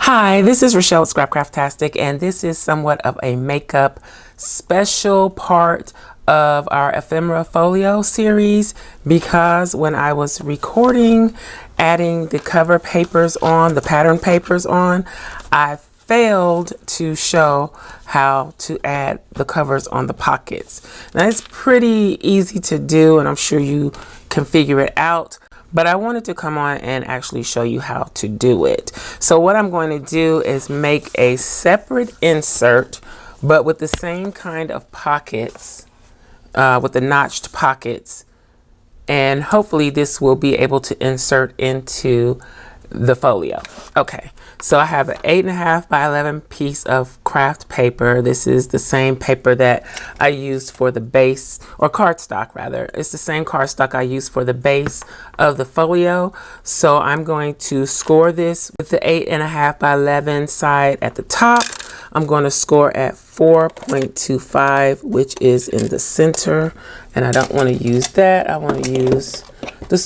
Hi, this is Rachelle with Scrapcraftastic, and this is somewhat of a makeup special part of our Ephemera Folio series, because when I was recording, adding the cover papers on, the pattern papers on, I failed to show how to add the covers on the pockets. Now it's pretty easy to do, and I'm sure you can figure it out. But I wanted to come on and actually show you how to do it. So what I'm going to do is make a separate insert, but with the same kind of pockets, with the notched pockets. And hopefully this will be able to insert into the folio. Okay, so I have an 8.5 by 11 piece of craft paper. This is the same paper that I used for the base, or cardstock rather. It's the same cardstock I used for the base of the folio. So I'm going to score this with the 8.5 by 11 side at the top. I'm going to score at 4.25, which is in the center, and I don't want to use that. I want to use the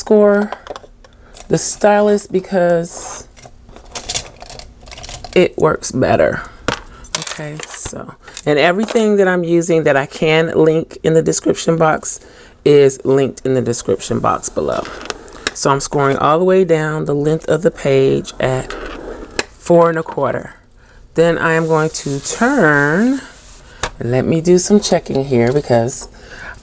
stylus, because it works better. Okay, so, and everything that I'm using that I can link in the description box is linked in the description box below. So I'm scoring all the way down the length of the page at 4.25. Then I am going to turn, and let me do some checking here, because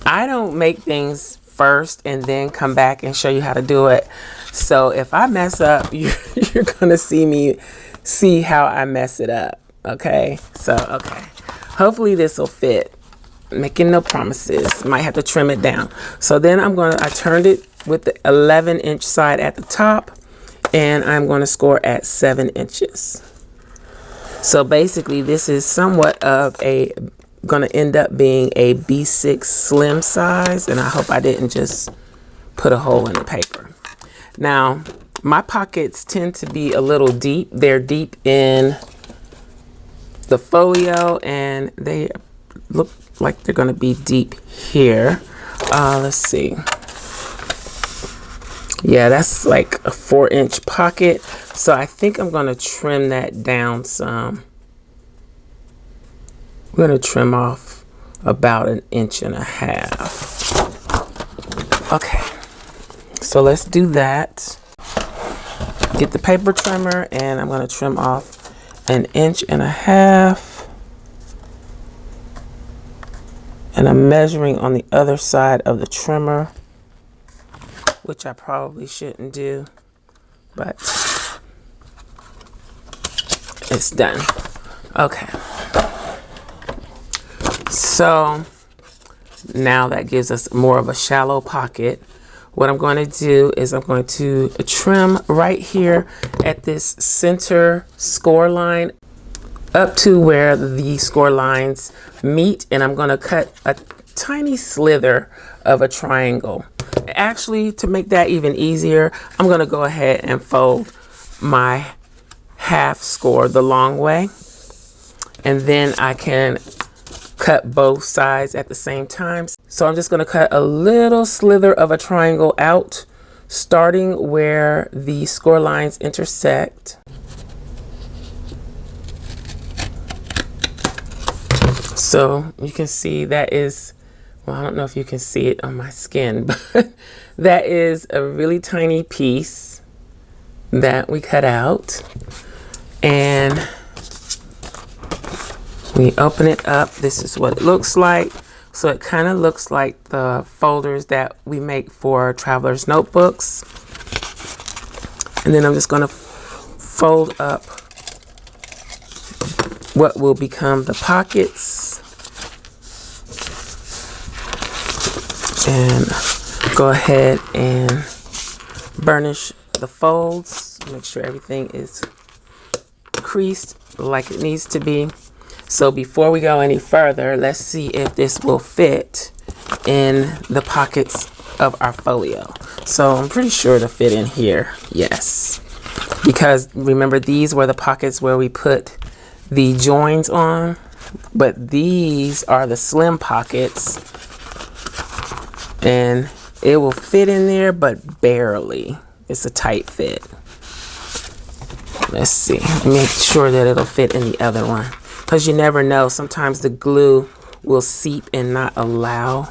I don't make things first and then come back and show you how to do it. So if I mess up, you're gonna see how I mess it up. Okay, so okay, hopefully this will fit. Making no promises, might have to trim it down. So then I turned it with the 11-inch side at the top, and I'm going to score at 7 inches. So basically this is somewhat of going to end up being a B6 slim size, and I hope I didn't just put a hole in the paper. Now my pockets tend to be a little deep. They're deep in the folio, and they look like they're going to be deep here. Let's see. Yeah, that's like a 4-inch pocket. So I think I'm going to trim that down some. We're going to trim off about 1.5 inches. Okay, so let's do that. Get the paper trimmer, and I'm going to trim off 1.5 inches. And I'm measuring on the other side of the trimmer, which I probably shouldn't do, but it's done. Okay. So now that gives us more of a shallow pocket. What I'm going to do is I'm going to trim right here at this center score line up to where the score lines meet, and I'm going to cut a tiny slither of a triangle. Actually, to make that even easier, I'm going to go ahead and fold my half score the long way, and then I can cut both sides at the same time. So I'm just going to cut a little slither of a triangle out, starting where the score lines intersect. So you can see that is, well, I don't know if you can see it on my skin, but that is a really tiny piece that we cut out. And we open it up. This is what it looks like. So it kind of looks like the folders that we make for traveler's notebooks. And then I'm just going to fold up what will become the pockets, and go ahead and burnish the folds. Make sure everything is creased like it needs to be. So before we go any further, let's see if this will fit in the pockets of our folio. So I'm pretty sure it'll fit in here. Yes, because remember, these were the pockets where we put the joins on, but these are the slim pockets, and it will fit in there, but barely. It's a tight fit. Let's see, make sure that it'll fit in the other one, because you never know, sometimes the glue will seep and not allow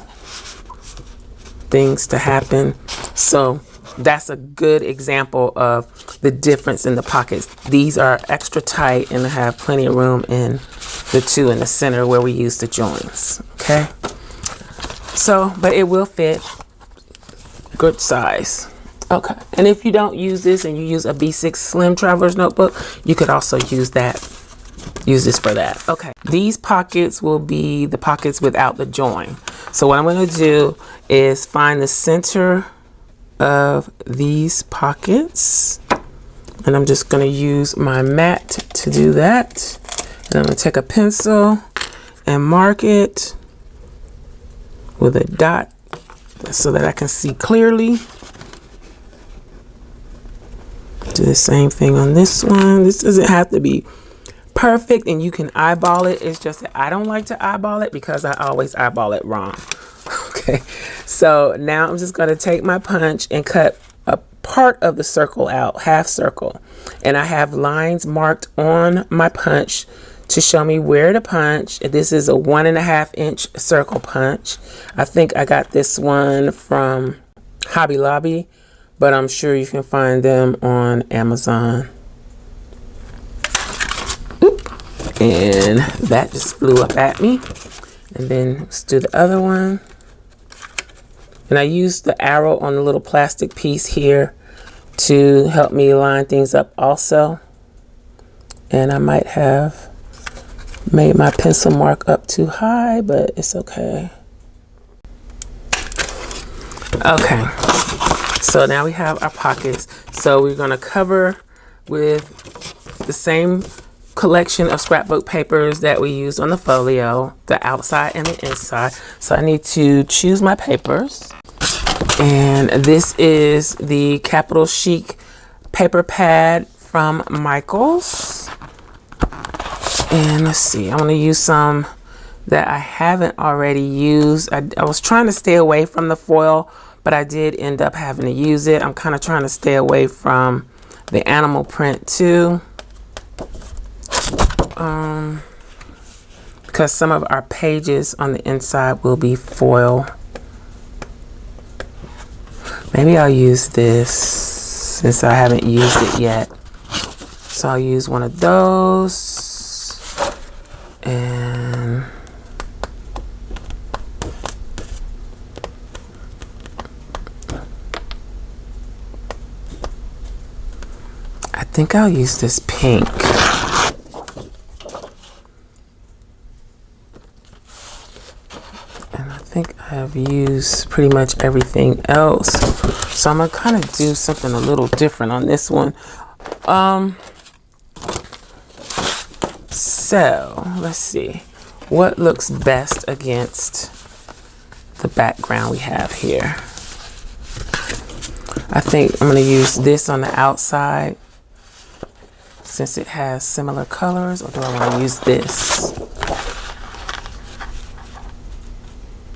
things to happen. So that's a good example of the difference in the pockets. These are extra tight and have plenty of room in the two in the center where we use the joins. Okay, so but it will fit, good size. Okay, and if you don't use this and you use a B6 Slim Traveler's Notebook, you could also use this for that. Okay, these pockets will be the pockets without the join. So what I'm going to do is find the center of these pockets, and I'm just going to use my mat to do that. And I'm going to take a pencil and mark it with a dot so that I can see clearly. Do the same thing on this one. This doesn't have to be perfect and you can eyeball it. It's just that I don't like to eyeball it because I always eyeball it wrong. Okay, so now I'm just going to take my punch and cut a part of the circle out, half circle, and I have lines marked on my punch to show me where to punch. This is a 1.5 inch circle punch. I think I got this one from Hobby Lobby, but I'm sure you can find them on Amazon. Oop. And that just flew up at me. And then let's do the other one. And I used the arrow on the little plastic piece here to help me line things up also. And I might have made my pencil mark up too high, but it's okay. Okay. So now we have our pockets. So we're going to cover with the same collection of scrapbook papers that we used on the folio, the outside and the inside. So I need to choose my papers. And this is the Capital Chic paper pad from Michaels. And let's see, I'm going to use some that I haven't already used. I was trying to stay away from the foil, but I did end up having to use it. I'm kind of trying to stay away from the animal print too. Because some of our pages on the inside will be foil. Maybe I'll use this since I haven't used it yet. So I'll use one of those. And I think I'll use this pink. And I think I have used pretty much everything else. So I'm gonna kind of do something a little different on this one. So let's see what looks best against the background we have here. I think I'm going to use this on the outside since it has similar colors, or do I want to use this?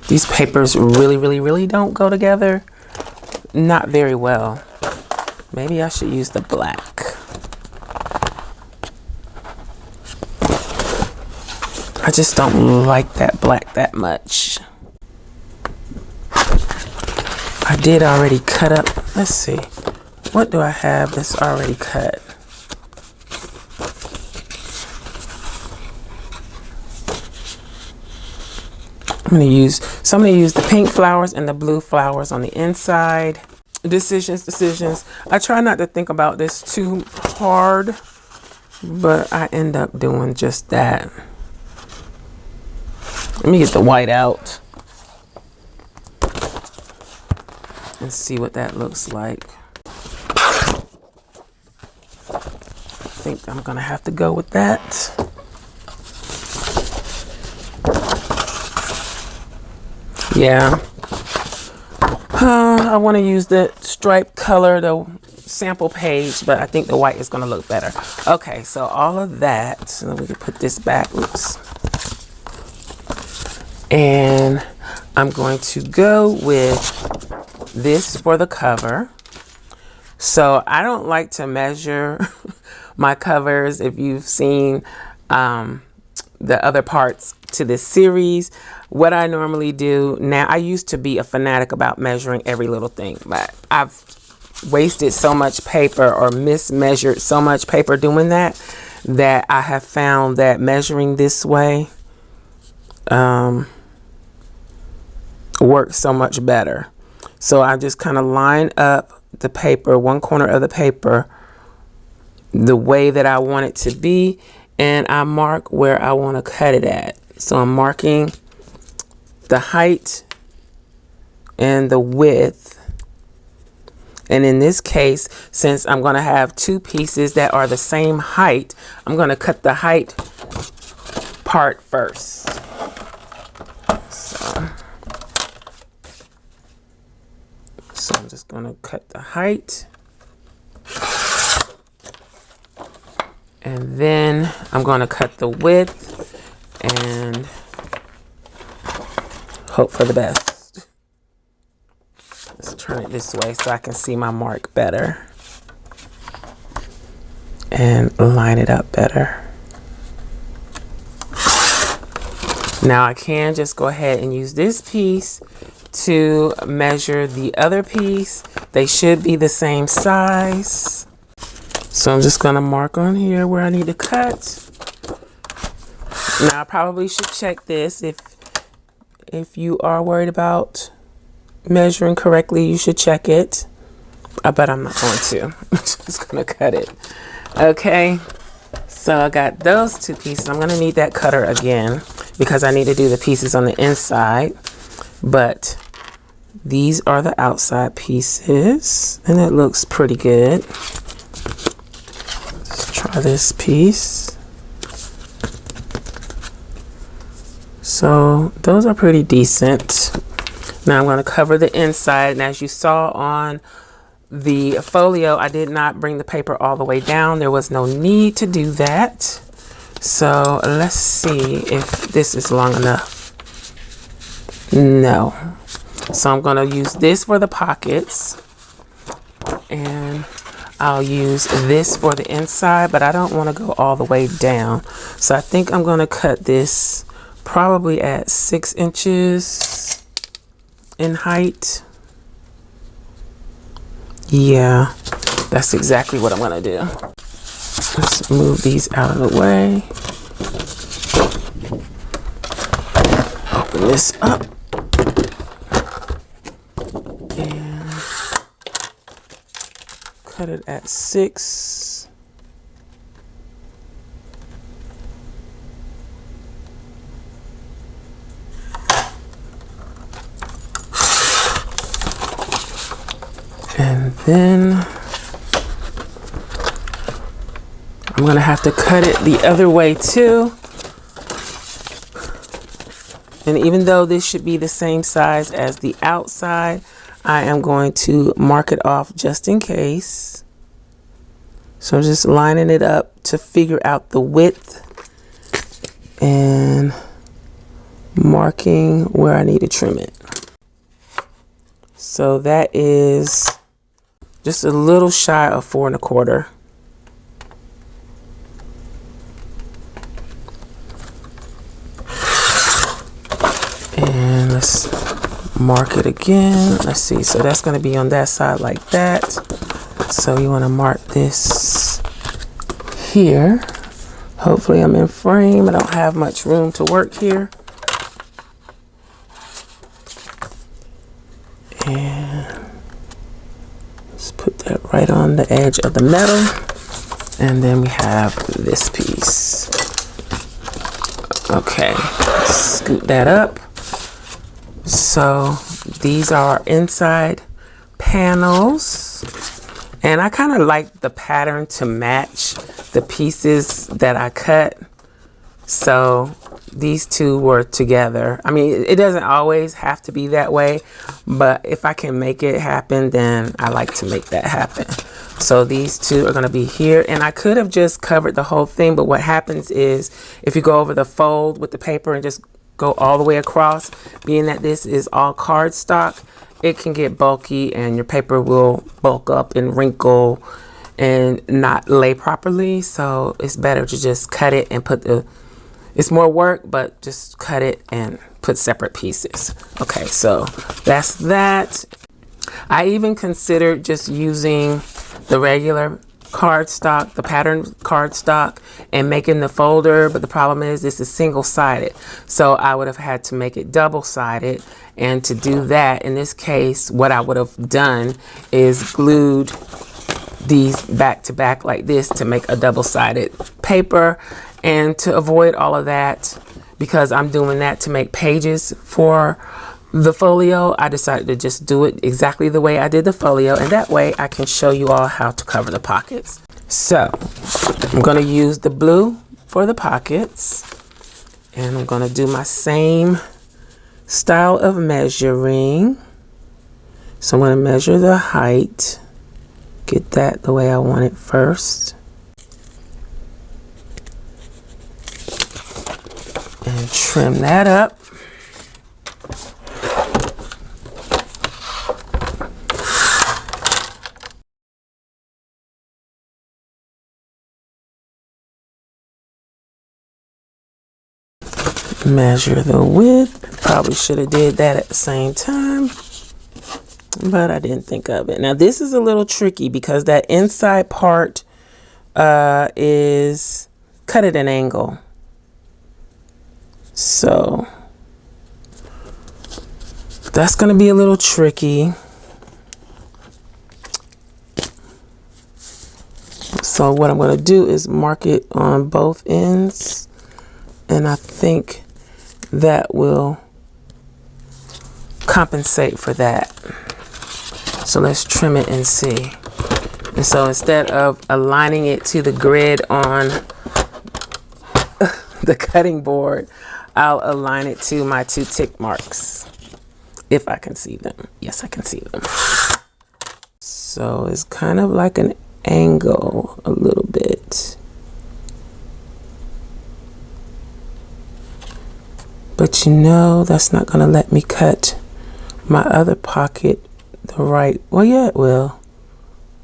These papers really don't go together. Not very well. Maybe I should use the black. I just don't like that black that much. I did already cut up. Let's see. What do I have that's already cut? I'm going to use the pink flowers and the blue flowers on the inside. Decisions. I try not to think about this too hard, but I end up doing just that. Let me get the white out and see what that looks like. I think I'm gonna have to go with that. Yeah. I want to use the striped color, the sample page, but I think the white is gonna look better. Okay, so all of that, so we can put this back. Oops. And I'm going to go with this for the cover. So I don't like to measure my covers, if you've seen the other parts to this series, what I normally do now, I used to be a fanatic about measuring every little thing, but I've wasted so much paper or mismeasured so much paper doing that, that I have found that measuring this way works so much better. So I just kind of line up the paper, one corner of the paper, the way that I want it to be, and I mark where I want to cut it at. So I'm marking the height and the width. And in this case, since I'm going to have two pieces that are the same height, I'm going to cut the height part first. So I'm just going to cut the height. And then I'm going to cut the width and hope for the best. Let's turn it this way so I can see my mark better and line it up better. Now I can just go ahead and use this piece to measure the other piece. They should be the same size. So I'm just going to mark on here where I need to cut. Now I probably should check this. If you are worried about measuring correctly, you should check it. But I'm not going to. I'm just going to cut it. Okay. So I got those two pieces. I'm going to need that cutter again because I need to do the pieces on the inside. But these are the outside pieces and it looks pretty good. Try this piece. So those are pretty decent. Now I'm going to cover the inside, and as you saw on the folio, I did not bring the paper all the way down. There was no need to do that. So let's see if this is long enough. No. So I'm going to use this for the pockets, and I'll use this for the inside, but I don't want to go all the way down. So I think I'm going to cut this probably at 6 inches in height. Yeah, that's exactly what I'm going to do. Let's move these out of the way. Open this up. And cut it at 6. And then I'm going to have to cut it the other way too. And even though this should be the same size as the outside, I am going to mark it off just in case. So I'm just lining it up to figure out the width and marking where I need to trim it. So that is just a little shy of 4 1/4. And let's mark it again. Let's see. So that's going to be on that side like that. So you want to mark this here. Hopefully I'm in frame. I don't have much room to work here. And let's put that right on the edge of the metal. And then we have this piece. Okay, scoot that up. So these are inside panels. And I kind of like the pattern to match the pieces that I cut. So these two were together. I mean, it doesn't always have to be that way, but if I can make it happen, then I like to make that happen. So these two are going to be here, and I could have just covered the whole thing, but what happens is if you go over the fold with the paper and just go all the way across, being that this is all cardstock, it can get bulky and your paper will bulk up and wrinkle and not lay properly. So it's better to just cut it and put it's more work, but just cut it and put separate pieces. Okay, so that's that. I even considered just using the regular cardstock, the pattern cardstock, and making the folder, but the problem is this is single-sided, so I would have had to make it double-sided. And to do that, in this case, what I would have done is glued these back to back like this to make a double-sided paper. And to avoid all of that, because I'm doing that to make pages for the folio, I decided to just do it exactly the way I did the folio, and that way I can show you all how to cover the pockets. So I'm going to use the blue for the pockets, and I'm going to do my same style of measuring. So I'm going to measure the height, get that the way I want it first, and trim that up. Measure the width. Probably should have did that at the same time, but I didn't think of it. Now this is a little tricky because that inside part is cut at an angle. So that's going to be a little tricky. So what I'm going to do is mark it on both ends, and I think that will compensate for that. So let's trim it and see. And so instead of aligning it to the grid on the cutting board, I'll align it to my 2 tick marks, if I can see them. Yes, I can see them. So it's kind of like an angle a little bit. But you know, that's not gonna let me cut my other pocket the right, well, yeah, it will,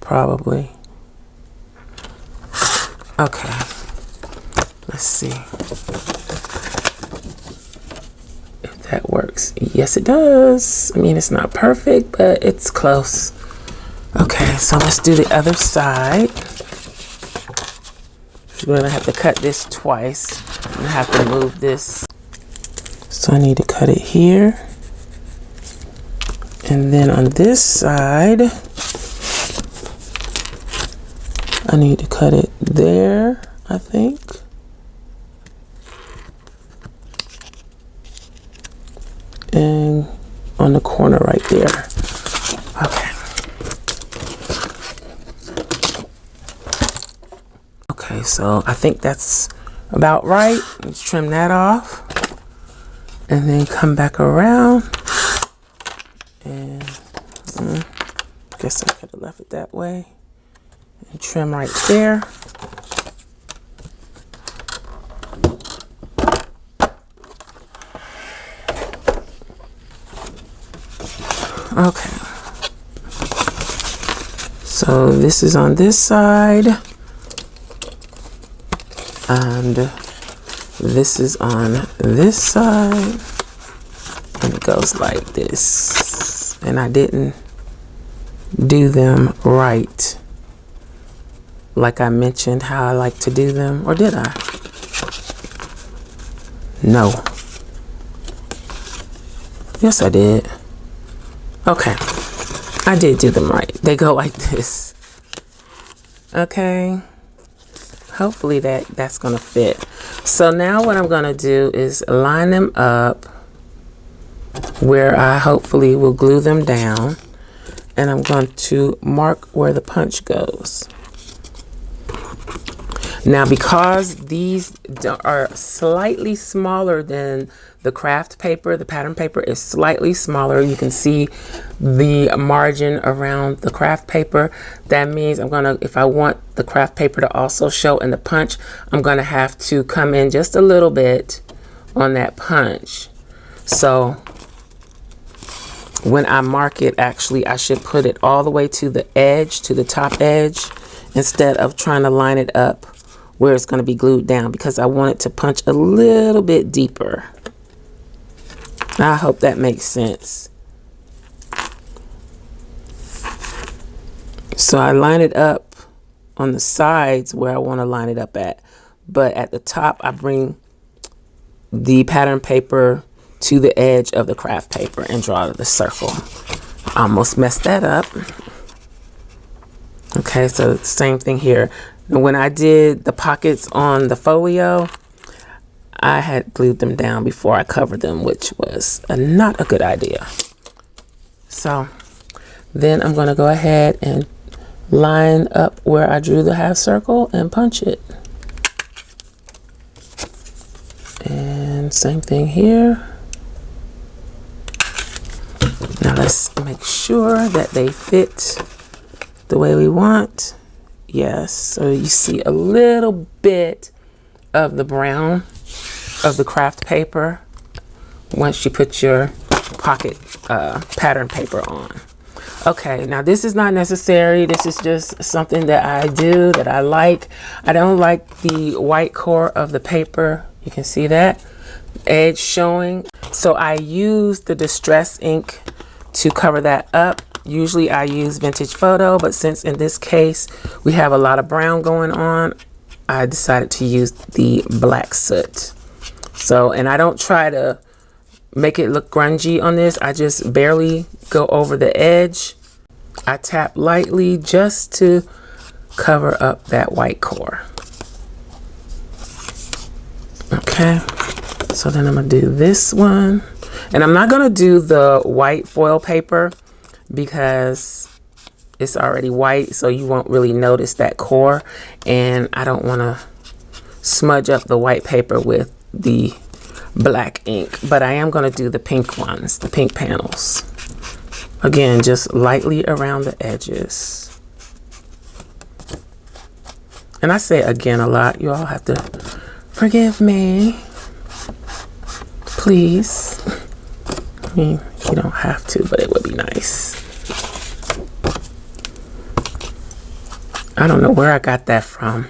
probably. Okay, let's see if that works. Yes, it does. I mean, it's not perfect, but it's close. Okay, so let's do the other side. We're gonna have to cut this twice. I'm gonna have to move this. So I need to cut it here. And then on this side, I need to cut it there, I think. And on the corner right there. Okay. Okay, so I think that's about right. Let's trim that off. And then come back around. And guess I could have left it that way. And trim right there. Okay. So this is on this side. And this is on this side. And it goes like this. And I didn't do them right, like I mentioned how I like to do them, or did I? No. Yes, I did. Okay, I did do them right. They go like this. Okay, hopefully that's gonna fit. So now what I'm gonna do is line them up where I hopefully will glue them down, and I'm going to mark where the punch goes. Now, because these are slightly smaller than the craft paper, the pattern paper is slightly smaller. You can see the margin around the craft paper. That means I'm gonna, if I want the craft paper to also show in the punch, I'm gonna have to come in just a little bit on that punch. So when I mark it, actually, I should put it all the way to the edge, to the top edge, instead of trying to line it up where it's going to be glued down, because I want it to punch a little bit deeper. I hope that makes sense. So I line it up on the sides where I want to line it up at, but at the top I bring the pattern paper to the edge of the craft paper and draw the circle. Almost messed that up. Okay, so same thing here. When I did the pockets on the folio, I had glued them down before I covered them, which was not a good idea. So then I'm going to go ahead and line up where I drew the half circle and punch it. And same thing here. Now let's make sure that they fit the way we want. Yes, so you see a little bit of the brown of the craft paper once you put your pocket pattern paper on. Okay, now this is not necessary. This is just something that I do, that I like. I don't like the white core of the paper. You can see that edge showing. So I use the distress ink to cover that up. Usually I use vintage photo, but since in this case we have a lot of brown going on, I decided to use the black soot. So, and I don't try to make it look grungy on this. I just barely go over the edge. I tap lightly just to cover up that white core. Okay, so then I'm gonna do this one, and I'm not gonna do the white foil paper because it's already white, so you won't really notice that core, and I don't want to smudge up the white paper with the black ink, but I am going to do the pink ones, the pink panels. Again, just lightly around the edges. And I say again a lot. You all have to forgive me, please. I mean, you don't have to, but it would be nice. I don't know where I got that from.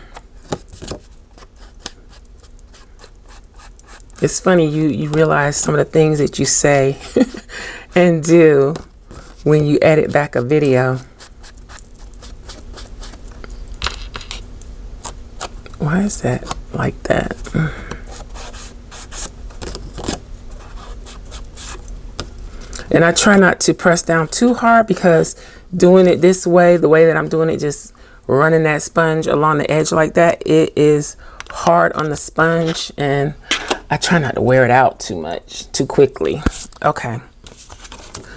It's funny, you realize some of the things that you say and do when you edit back a video. Why is that like that? And I try not to press down too hard, because doing it this way, the way that I'm doing it, just running that sponge along the edge like that, it is hard on the sponge, and I try not to wear it out too much, too quickly. Okay,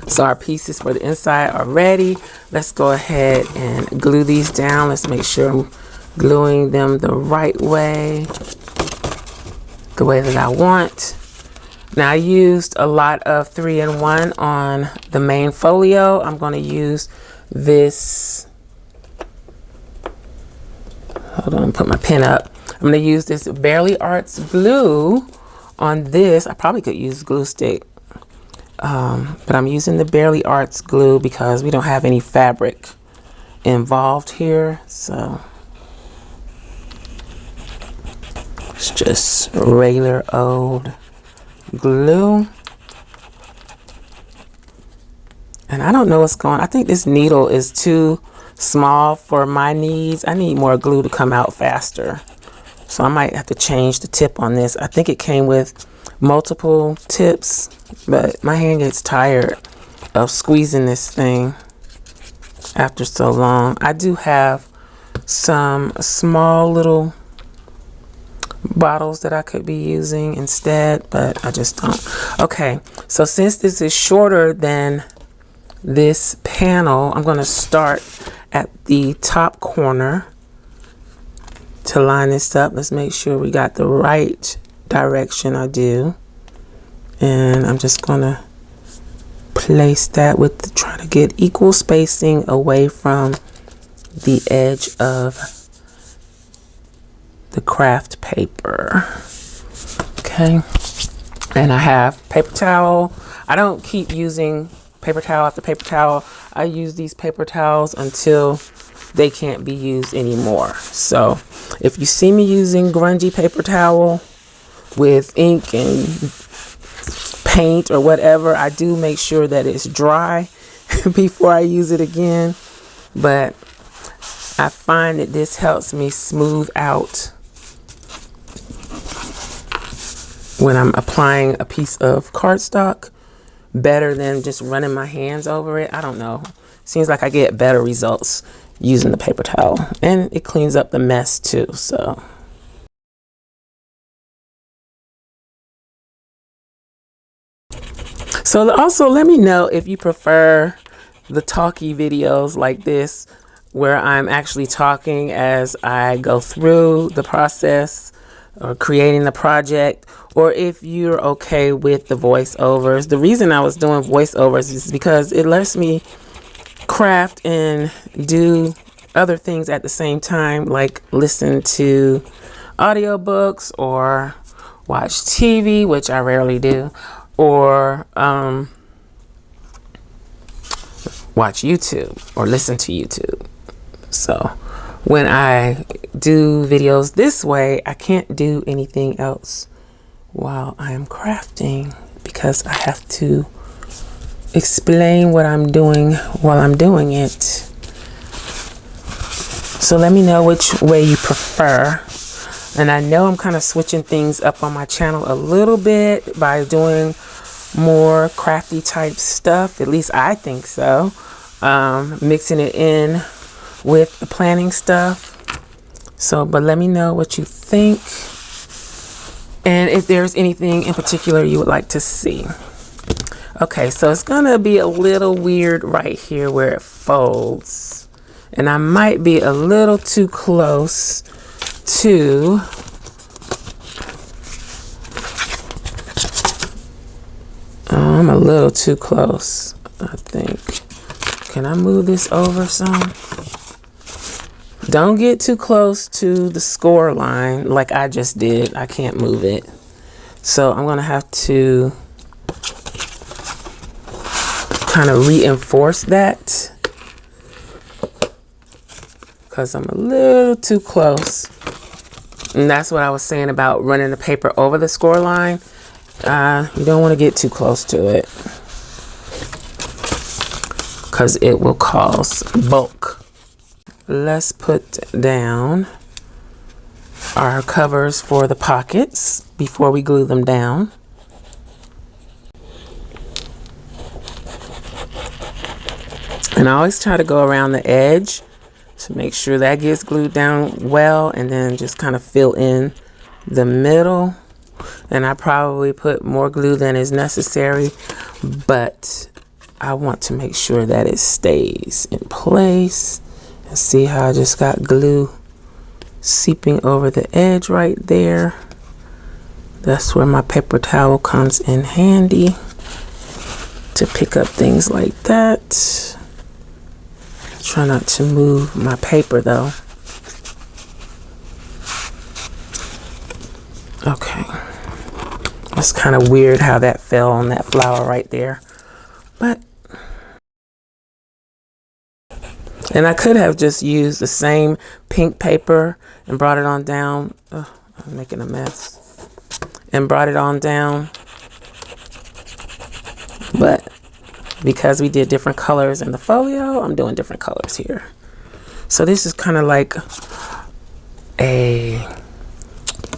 so our pieces for the inside are ready. Let's go ahead and glue these down. Let's make sure I'm gluing them the right way, the way that I want. Now I used a lot of 3-in-1 on the main folio. I'm going to use this. Hold on, put my pen up. I'm going to use this Barely Arts glue on this. I probably could use glue stick, but I'm using the Barely Arts glue because we don't have any fabric involved here. So it's just regular old glue. And I don't know what's going on. I think this needle is too small for my needs. I need more glue to come out faster. So I might have to change the tip on this. I think it came with multiple tips, but my hand gets tired of squeezing this thing after so long. I do have some small little bottles that I could be using instead, but I just don't. Okay, so since this is shorter than this panel, I'm going to start at the top corner to line this up. Let's make sure we got the right direction. I do, and I'm just going to place that with trying to get equal spacing away from the edge of the craft paper. Okay, and I have paper towel. I don't keep using paper towel after paper towel. I use these paper towels until they can't be used anymore. So if you see me using grungy paper towel with ink and paint or whatever, I do make sure that it's dry before I use it again. But I find that this helps me smooth out when I'm applying a piece of cardstock better than just running my hands over it. I don't know. Seems like I get better results using the paper towel, and it cleans up the mess too. So also let me know if you prefer the talky videos like this, where I'm actually talking as I go through the process or creating the project, or if you're okay with the voiceovers. The reason I was doing voiceovers is because it lets me craft and do other things at the same time, like listen to audiobooks or watch TV, which I rarely do, or watch YouTube or listen to YouTube. So when I do videos this way, I can't do anything else while I am crafting, because I have to explain what I'm doing while I'm doing it. So let me know which way you prefer. And I know I'm kind of switching things up on my channel a little bit by doing more crafty type stuff. At least I think so. Mixing it in with the planning stuff. So, but let me know what you think, and if there's anything in particular you would like to see. Okay, so it's gonna be a little weird right here where it folds, and I might be a little too close to I'm a little too close, I think. Can I move this over some? Don't get too close to the score line like I just did. I can't move it. So I'm gonna have to kind of reinforce that because I'm a little too close. And that's what I was saying about running the paper over the score line. You don't want to get too close to it because it will cause bulk. Let's put down our covers for the pockets before we glue them down. And I always try to go around the edge to make sure that gets glued down well, and then just kind of fill in the middle. And I probably put more glue than is necessary, but I want to make sure that it stays in place. And see how I just got glue seeping over the edge right there. That's where my paper towel comes in handy to pick up things like that. Try not to move my paper though. Okay. That's kind of weird how that fell on that flower right there. But and I could have just used the same pink paper and brought it on down. I'm making a mess. And brought it on down. But because we did different colors in the folio, I'm doing different colors here. So this is kind of like a,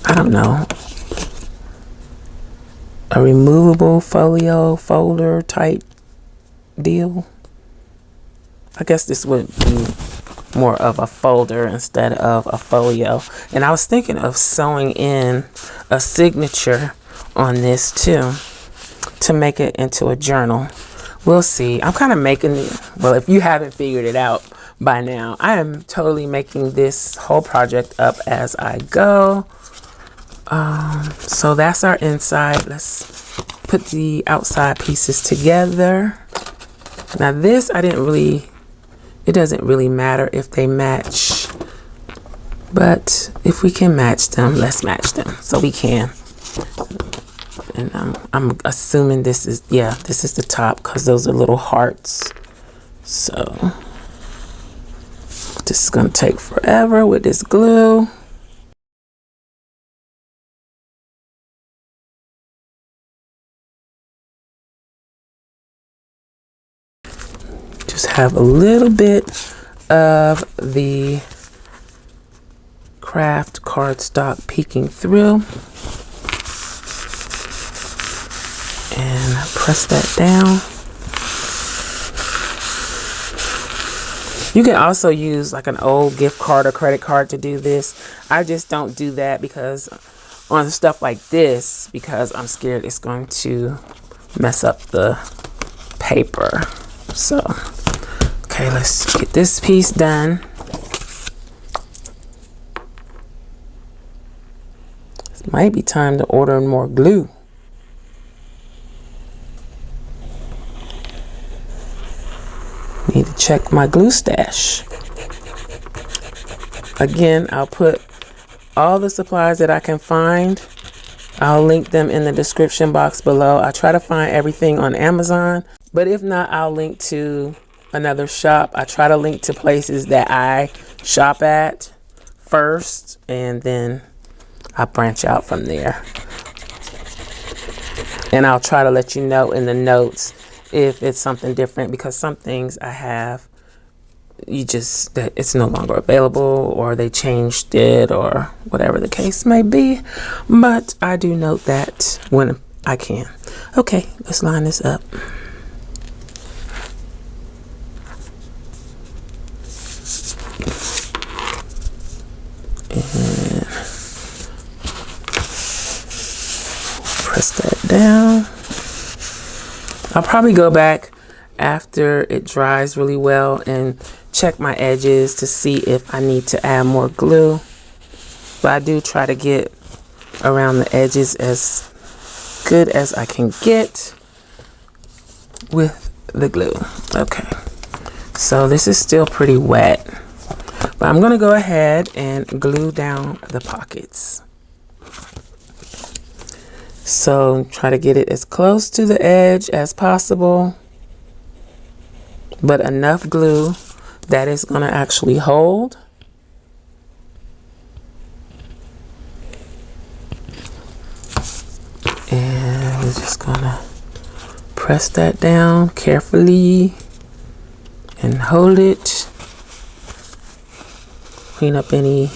I don't know, a removable folio folder type deal. I guess this would be more of a folder instead of a folio. And I was thinking of sewing in a signature on this too, to make it into a journal. We'll see. I'm kind of making it, well, if you haven't figured it out by now, I am totally making this whole project up as I go. So that's our inside. Let's put the outside pieces together. Now this, it doesn't really matter if they match, but if we can match them, let's match them. So we can. And I'm assuming this is, yeah, this is the top because those are little hearts. So This is going to take forever with this glue. Just have a little bit of the craft cardstock peeking through. And press that down. You can also use like an old gift card or credit card to do this. I just don't do that because on stuff like this, because I'm scared it's going to mess up the paper. So, okay, let's get this piece done. It might be time to order more glue. Need to check my glue stash. Again, I'll put all the supplies that I can find. I'll link them in the description box below. I try to find everything on Amazon, but if not, I'll link to another shop. I try to link to places that I shop at first, and then I branch out from there. And I'll try to let you know in the notes if it's something different, because some things I have, that it's no longer available, or they changed it, or whatever the case may be. But I do note that when I can. Okay, let's line this up. And press that down. I'll probably go back after it dries really well and check my edges to see if I need to add more glue. But I do try to get around the edges as good as I can get with the glue. Okay, so this is still pretty wet, but I'm gonna go ahead and glue down the pockets. So try to get it as close to the edge as possible, but enough glue that it's going to actually hold. And we're just going to press that down carefully and hold it. Clean up any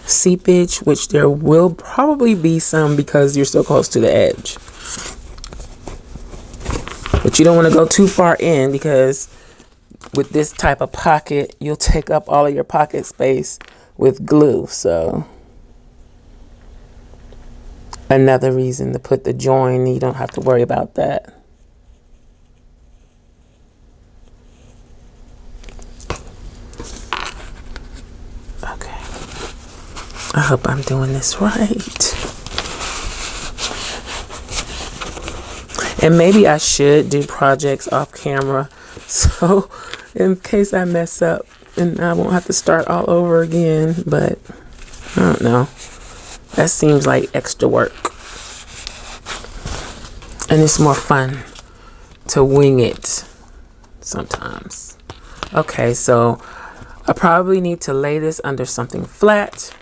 seepage, which there will probably be some because you're so close to the edge. But you don't want to go too far in, because with this type of pocket, you'll take up all of your pocket space with glue. So another reason to put the join, you don't have to worry about that. Okay, I hope I'm doing this right. And maybe I should do projects off camera, so in case I mess up and I won't have to start all over again. But I don't know, that seems like extra work, and it's more fun to wing it sometimes. Okay, so I probably need to lay this under something flat.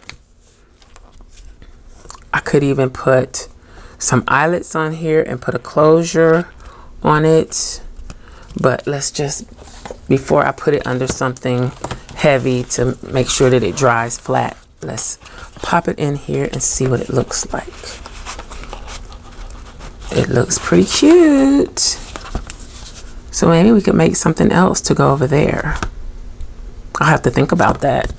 I could even put some eyelets on here and put a closure on it, but let's just, before I put it under something heavy to make sure that it dries flat, let's pop it in here and see what it looks like. It looks pretty cute, so maybe we could make something else to go over there. I'll have to think about that,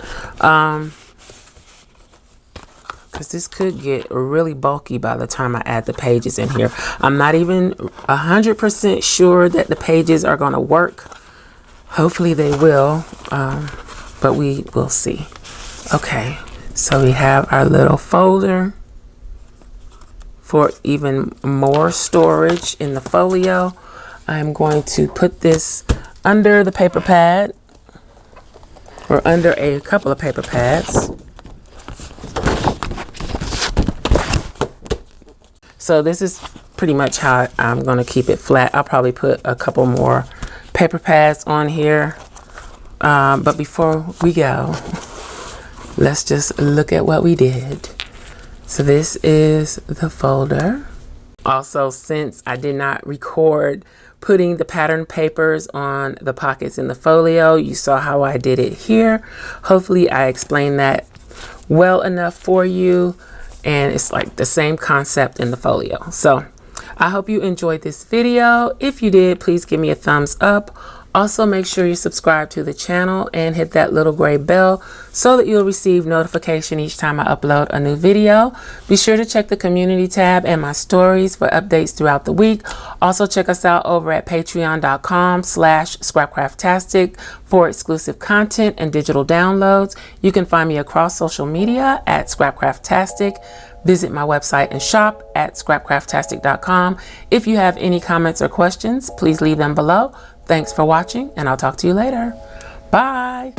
because this could get really bulky by the time I add the pages in here. I'm not even 100% sure that the pages are going to work. Hopefully they will, but we will see. Okay, so we have our little folder for even more storage in the folio. I'm going to put this under the paper pad, or under a couple of paper pads. So this is pretty much how I'm going to keep it flat. I'll probably put a couple more paper pads on here But before we go, let's just look at what we did. So this is the folder. Also, since I did not record putting the pattern papers on the pockets in the folio, you saw how I did it here. Hopefully I explained that well enough for you, and it's like the same concept in the folio. So I hope you enjoyed this video. If you did, please give me a thumbs up. Also, make sure you subscribe to the channel and hit that little gray bell so that you'll receive notification each time I upload a new video. Be sure to check the community tab and my stories for updates throughout the week. Also, check us out over at patreon.com/Scrapcraftastic for exclusive content and digital downloads. You can find me across social media at Scrapcraftastic. Visit my website and shop at Scrapcraftastic.com. If you have any comments or questions, please leave them below. Thanks for watching, and I'll talk to you later. Bye.